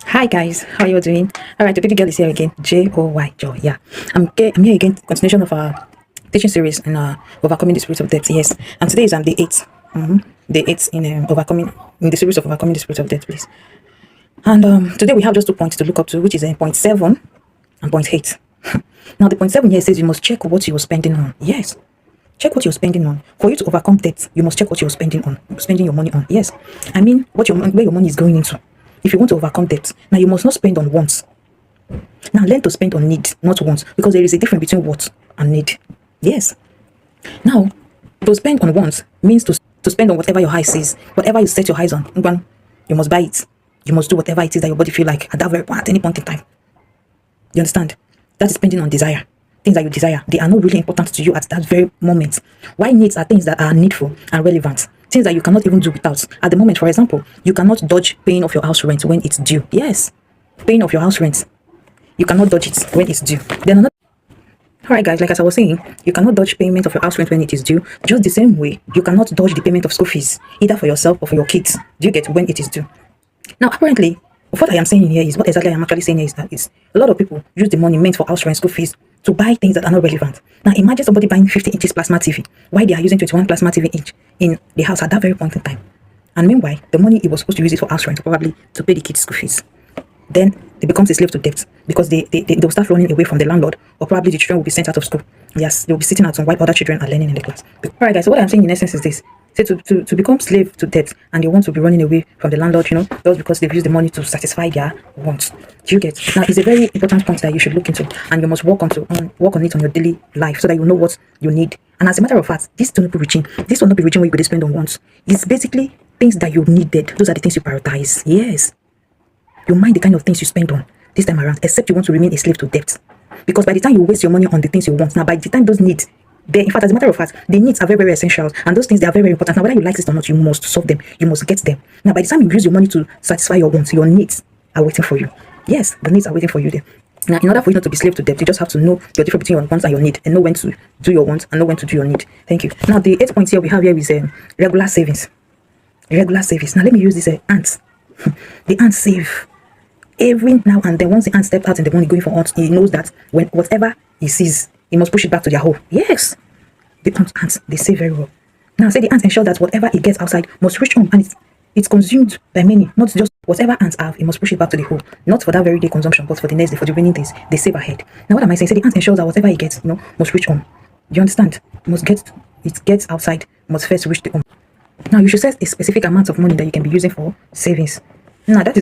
Hi guys, how are you doing? All right, the baby girl is here again. Joy, joy. Yeah, I'm here again. Continuation of our teaching series in overcoming the spirit of death. Yes, and today is day 8. Day 8 in overcoming in the series of overcoming the spirit of death, please. And today we have just 2 points to look up to, which is point 7 and point 8. Now the point 7 here says you must check what you're spending on. Yes, check what you're spending on. For you to overcome debt, you must check what you're spending your money on. Yes, I mean where your money is going into. If you want to overcome debt, now you must not spend on wants. Now learn to spend on need, not wants, because there is a difference between want and need. Yes. Now, to spend on wants means to spend on whatever your eye sees, whatever you set your eyes on. You must buy it. You must do whatever it is that your body feel like at any point in time. You understand? That is spending on desire. Things that you desire, they are not really important to you at that very moment. Why needs are things that are needful and relevant. Things that you cannot even do without. At the moment, for example, you cannot dodge paying off your house rent when it's due. Yes, paying off your house rent. You cannot dodge it when it's due. Then another. Alright guys, like as I was saying, you cannot dodge payment of your house rent when it is due. Just the same way, you cannot dodge the payment of school fees, either for yourself or for your kids. Do you get when it is due? Now, apparently, what I am saying here is what exactly I am actually saying here is that a lot of people use the money meant for house rent, school fees to buy things that are not relevant. Now, imagine somebody buying 50 inches plasma TV, while they are using 21 plasma TV inch in the house at that very point in time. And meanwhile, the money it was supposed to use it for house rent, probably to pay the kids' school fees. Then it becomes a slave to debt because they'll start running away from the landlord, or probably the children will be sent out of school. Yes, they'll be sitting at home while other children are learning in the class. Alright guys, so what I'm saying in essence is this. Say to become slave to debt and they want to be running away from the landlord, just because they've used the money to satisfy their wants. Do you get? Now it's a very important point that you should look into, and you must work on it on your daily life so that you know what you need. And as a matter of fact, this will not be reaching where you could spend on wants. It's basically things that you needed. Those are the things you prioritize. Yes. You mind the kind of things you spend on this time around, except you want to remain a slave to debt. Because by the time you waste your money on the things you want, now by the time those needs, in fact, as a matter of fact, the needs are very, very essential, and those things, they are very, very important. Now, whether you like this or not, you must solve them. You must get them. Now, by the time you use your money to satisfy your wants, your needs are waiting for you. Yes, the needs are waiting for you there. Now, in order for you not to be slave to debt, you just have to know your difference between your wants and your need, and know when to do your wants and know when to do your need. Thank you. Now, the 8 points here we have here is regular savings. Regular savings. Now, let me use this ants. The ants save. Every now and then, once the ant steps out in the morning going for ants, he knows that when whatever he sees, he must push it back to their hole. Yes, the ants, they say very well. Now, say the ants ensure that whatever it gets outside must reach home, and it's consumed by many, not just whatever ants have, it must push it back to the hole. Not for that very day consumption, but for the next day, for the remaining days, they save ahead. Now, what am I saying? Say the ants ensures that whatever it gets, must reach home. You understand? It gets outside, must first reach the home. Now, you should set a specific amount of money that you can be using for savings. Now, that is